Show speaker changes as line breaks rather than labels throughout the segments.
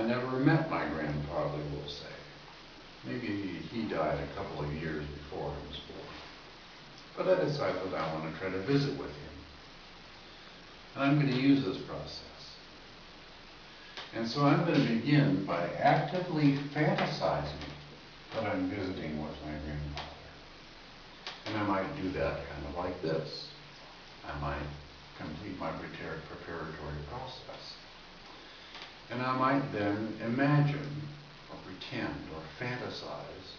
never met my grandfather, we'll say. Maybe he died a couple of years before I was born. But I decided that I want to try to visit with him. And I'm going to use this process. And so I'm going to begin by actively fantasizing that I'm visiting with my grandfather. And I might do that kind of like this. I might complete my preparatory process. And I might then imagine or pretend or fantasize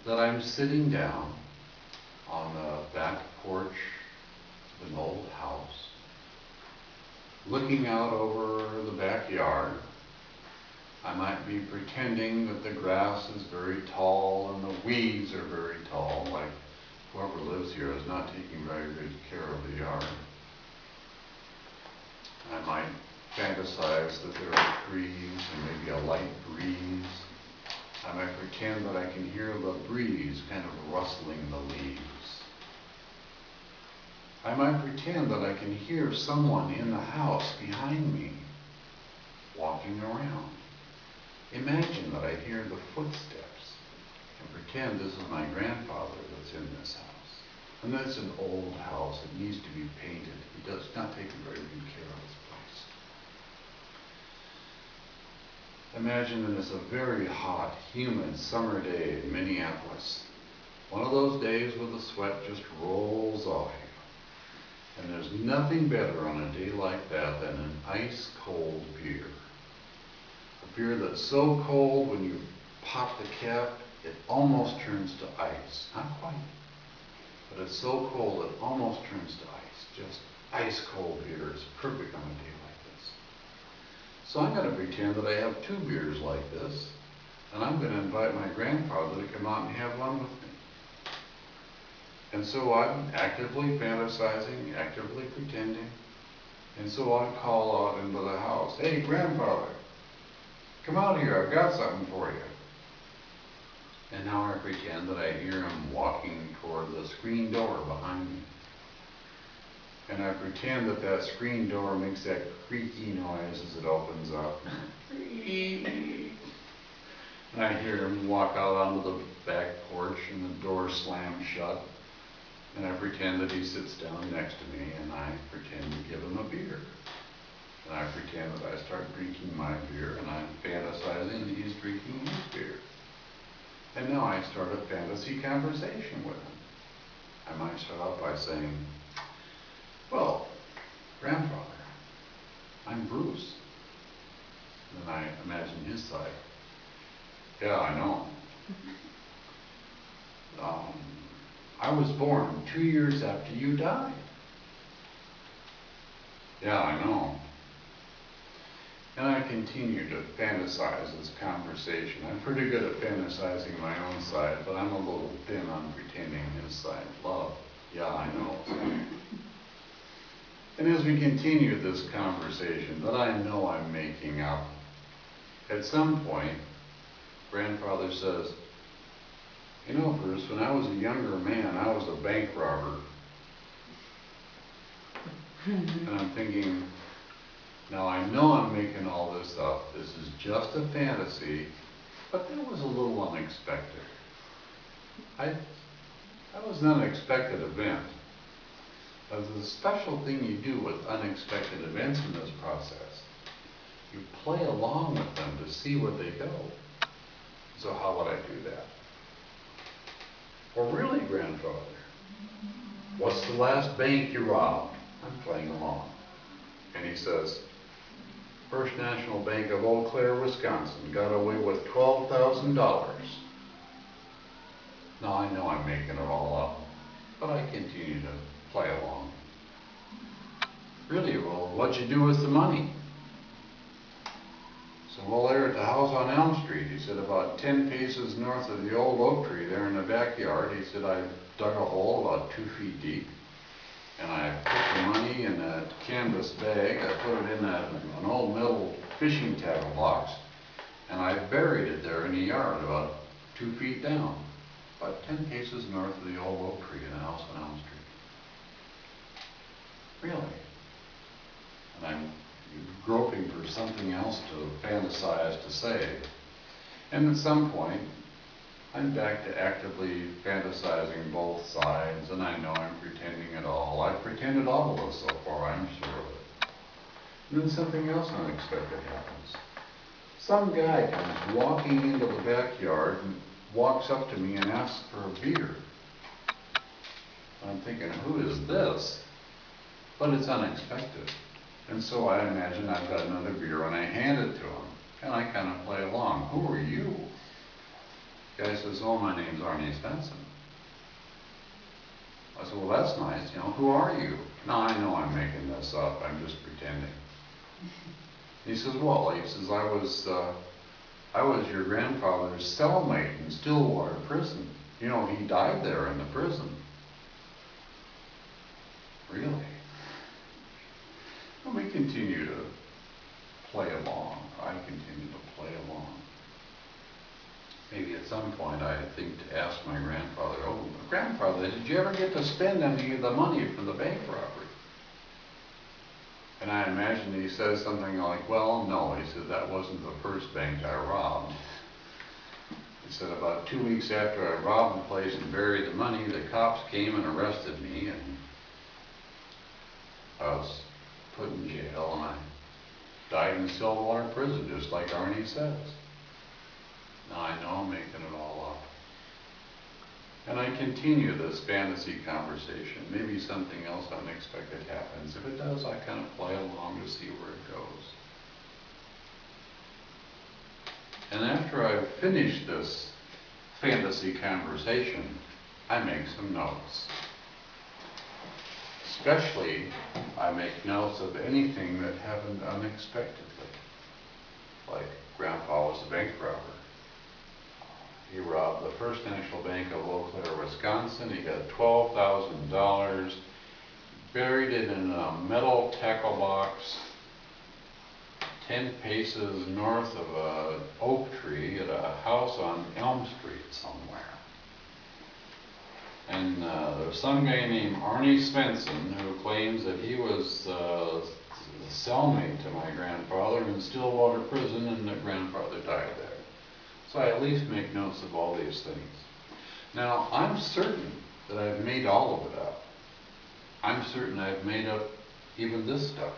that I'm sitting down on the back porch of an old house, looking out over the backyard. I might be pretending that the grass is very tall and the weeds are very tall, like whoever lives here is not taking very good care of the yard. I might fantasize that there are trees and maybe a light breeze. I might pretend that I can hear the breeze kind of rustling the leaves. I might pretend that I can hear someone in the house behind me walking around. Imagine that I hear the footsteps and pretend this is my grandfather that's in this house. And that's an old house. It needs to be painted. He does not take very good care of this place. Imagine that it's a very hot, humid summer day in Minneapolis. One of those days where the sweat just rolls off you. And there's nothing better on a day like that than an ice-cold beer. A beer that's so cold when you pop the cap, it almost turns to ice. Not quite. But it's so cold it almost turns to ice. Just ice-cold beer is perfect on a day like this. So I'm going to pretend that I have 2 beers like this, and I'm going to invite my grandfather to come out and have one with me. And so I'm actively fantasizing, actively pretending, and so I call out into the house, "Hey, grandfather, come out here, I've got something for you." And now I pretend that I hear him walking toward the screen door behind me. And I pretend that that screen door makes that creaky noise as it opens up. And I hear him walk out onto the back porch and the door slams shut. And I pretend that he sits down next to me and I pretend to give him a beer. And I pretend that I start drinking my beer and I'm fantasizing that he's drinking his beer. And now I start a fantasy conversation with him. I might start out by saying, "Well, grandfather, I'm Bruce." And then I imagine his side. "Yeah, I know. I was born 2 years after you died." "Yeah, I know." And I continue to fantasize this conversation. I'm pretty good at fantasizing my own side, but I'm a little thin on pretending his side. Love. "Yeah, I know." And as we continue this conversation that I know I'm making up, at some point, grandfather says, "You know, Bruce, when I was a younger man, I was a bank robber." And I'm thinking, now I know I'm making all this up. This is just a fantasy, but that was a little unexpected. That was an unexpected event. There's a special thing you do with unexpected events in this process. You play along with them to see where they go. So how would I do that? "Well, really, grandfather, what's the last bank you robbed?" I'm playing along. And he says, "First National Bank of Eau Claire, Wisconsin, got away with $12,000. Now I know I'm making it all up, but I continue to play along. "Really, well, what'd you do with the money?" So, "Well, there at the house on Elm Street," he said, "about 10 paces north of the old oak tree there in the backyard." He said, "I dug a hole about 2 feet deep, and I put the money in a canvas bag. I put it in an old metal fishing tackle box, and I buried it there in the yard about 2 feet down, about 10 paces north of the old oak tree in the house on Elm Street." "Really?" And I'm groping for something else to fantasize to say. And at some point, I'm back to actively fantasizing both sides, and I know I'm pretending it all. I've pretended all of this so far, I'm sure of it. And then something else unexpected happens. Some guy comes walking into the backyard and walks up to me and asks for a beer. I'm thinking, who is this? But it's unexpected. And so I imagine I've got another beer and I hand it to him. And I kind of play along. Who are you? The guy says, oh, my name's Arnie Svensson. I said, well, that's nice. You know, who are you? No, I know I'm making this up. I'm just pretending. He says, well, he says, I was your grandfather's cellmate in Stillwater prison. You know, he died there in the prison. Really? And we continue to play along. I continue to play along. Maybe at some point I think to ask my grandfather, oh, grandfather, did you ever get to spend any of the money from the bank robbery? And I imagine he says something like, well, no. He said, that wasn't the first bank I robbed. He said, about 2 weeks after I robbed the place and buried the money, the cops came and arrested me, and I was put in jail, and I died in Stillwater prison, just like Arnie says. Now I know I'm making it all up. And I continue this fantasy conversation. Maybe something else unexpected happens. If it does, I kind of play along to see where it goes. And after I've finished this fantasy conversation, I make some notes. Especially, I make notes of anything that happened unexpectedly. Like, Grandpa was a bank robber. He robbed the First National Bank of Eau Claire, Wisconsin. He got $12,000, buried it in a metal tackle box 10 paces north of an oak tree at a house on Elm Street somewhere. And there's some guy named Arnie Svensson who claims that he was the cellmate to my grandfather in Stillwater prison, and that grandfather died there. So I at least make notes of all these things. Now, I'm certain that I've made all of it up. I'm certain I've made up even this stuff.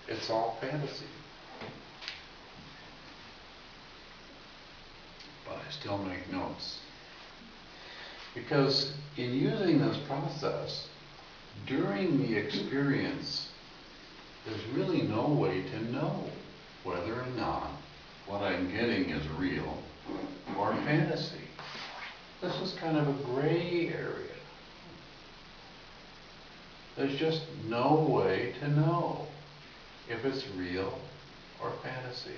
It's all fantasy. But I still make notes. Because in using this process, during the experience, there's really no way to know whether or not what I'm getting is real or fantasy. This is kind of a gray area. There's just no way to know if it's real or fantasy.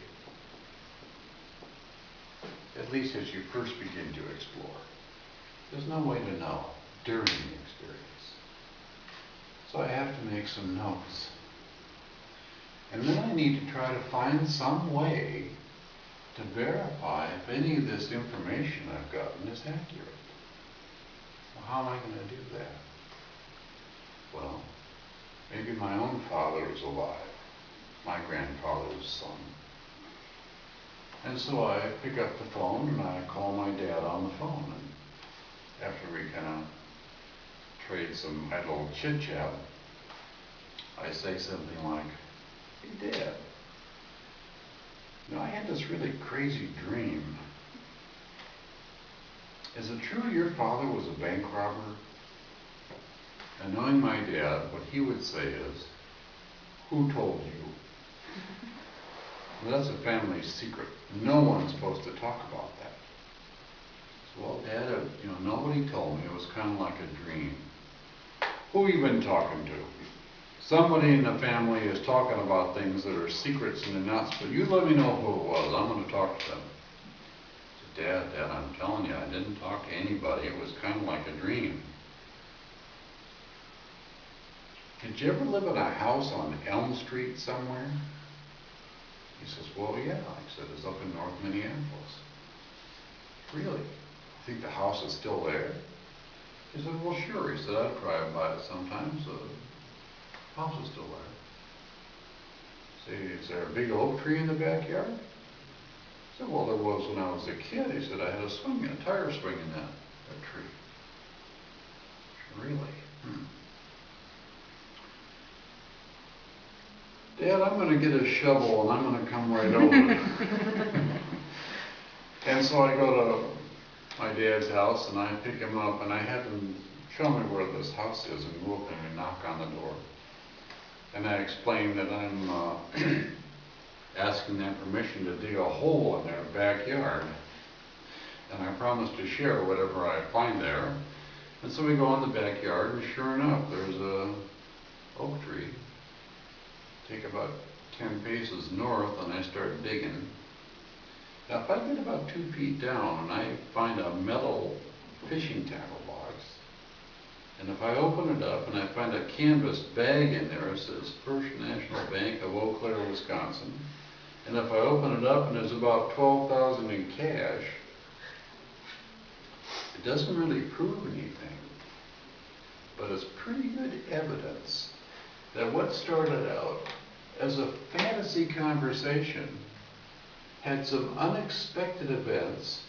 At least as you first begin to explore. There's no way to know during the experience. So I have to make some notes. And then I need to try to find some way to verify if any of this information I've gotten is accurate. Well, how am I going to do that? Well, maybe my own father is alive, my grandfather's son. And so I pick up the phone and I call my dad on the phone. And after we kind of trade some idle chit-chat, I say something like, hey, Dad, you know, I had this really crazy dream. Is it true your father was a bank robber? And knowing my dad, what he would say is, who told you? Well, that's a family secret. No one's supposed to talk about that. So, well, Dad, you know, nobody told me. It was kind of like a dream. Who you been talking to? Somebody in the family is talking about things that are secrets and they're not supposed. You let me know who it was. I'm going to talk to them. I said, Dad, I'm telling you, I didn't talk to anybody. It was kind of like a dream. Did you ever live in a house on Elm Street somewhere? He says, well, yeah. I said, it's up in North Minneapolis. Really? You think the house is still there? He said, well, sure. He said, I drive by it sometimes. House is still there. See, is there a big oak tree in the backyard? I said, well, there was when I was a kid. He said, I had a tire swing in that tree. Really? Dad, I'm going to get a shovel and I'm going to come right over. And so I go to my dad's house and I pick him up and I have him show me where this house is and go up and we knock on the door. And I explain that I'm asking them permission to dig a hole in their backyard. And I promise to share whatever I find there. And so we go in the backyard and sure enough there's a oak tree. Take about 10 paces north and I start digging. Now if I get about 2 feet down and I find a metal fishing tackle box, and if I open it up and I find a canvas bag in there, it says First National Bank of Eau Claire, Wisconsin, and if I open it up and there's about $12,000 in cash, it doesn't really prove anything, but it's pretty good evidence that what started out as a fantasy conversation had some unexpected events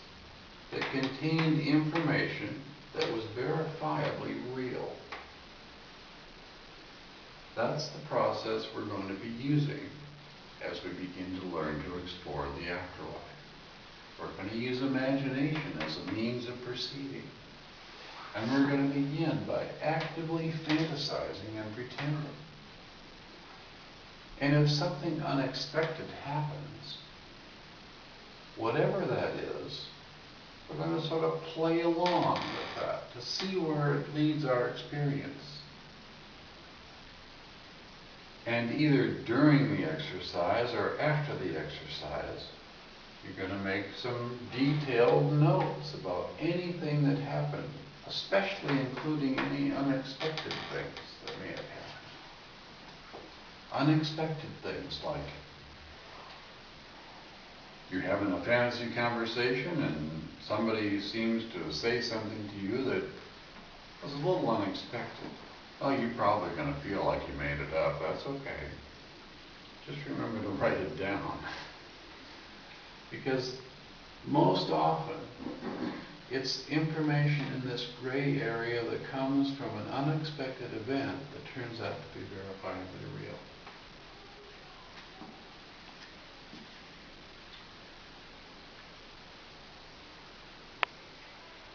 that contained information that was verifiably real. That's the process we're going to be using as we begin to learn to explore the afterlife. We're going to use imagination as a means of perceiving. And we're going to begin by actively fantasizing and pretending. And if something unexpected happens, whatever that is, we're going to sort of play along with that to see where it leads our experience. And either during the exercise or after the exercise, you're going to make some detailed notes about anything that happened, especially including any unexpected things that may have happened. Unexpected things like you're having a fantasy conversation and somebody seems to say something to you that was a little unexpected. Well, you're probably going to feel like you made it up. That's okay. Just remember to write it down. Because most often, it's information in this gray area that comes from an unexpected event that turns out to be verifiably real.